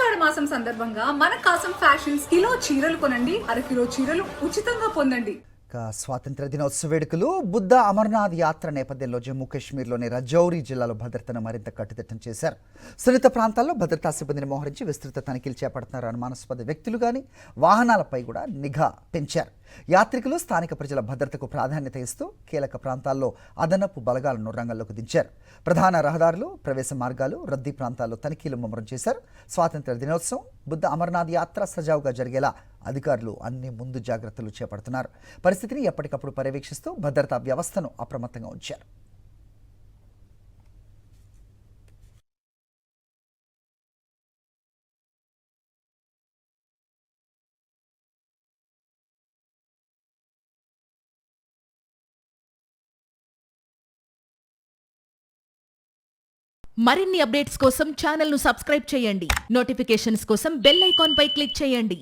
ఆషాఢ మాసం సందర్భంగా మన కాసం ఫ్యాషన్స్ కిలో చీరలు కొనండి, అరకిలో చీరలు ఉచితంగా పొందండి. స్వాతంత్ర దినోత్సవ వేడుకలు బుద్ధ అమర్నాథ్ యాత్ర నేపథ్యంలో జమ్మూ కాశ్మీర్లోని రజౌరి జిల్లాలో భద్రతను మరింత కట్టుదిట్టం చేశారు. సున్నిత ప్రాంతాల్లో భద్రతా సిబ్బందిని మోహరించి విస్తృత తనిఖీలు చేపడుతున్నారు. అనుమానాస్పద వ్యక్తులు కానీ వాహనాలపై కూడా నిఘా పెంచారు. యాత్రికులు స్థానిక ప్రజల భద్రతకు ప్రాధాన్యత ఇస్తూ కీలక ప్రాంతాల్లో అదనపు బలగాలను రంగంలోకి దించారు. ప్రధాన రహదారులు, ప్రవేశ మార్గాలు, రద్దీ ప్రాంతాల్లో తనిఖీలు ముమ్మరం చేశారు. స్వాతంత్ర దినోత్సవం, బుద్ధ అమర్నాథ్ యాత్ర సజావుగా జరిగేలా అధికారులు అన్ని ముందు జాగ్రత్తలు చేపడుతున్నారు. పరిస్థితిని ఎప్పటికప్పుడు పర్యవేక్షిస్తూ భద్రతా వ్యవస్థను అప్రమత్తంగా ఉంచారు. మరిన్ని అప్డేట్స్ కోసం ఛానల్ను సబ్స్క్రైబ్ చేయండి. నోటిఫికేషన్స్ కోసం బెల్ ఐకాన్ పై క్లిక్ చేయండి.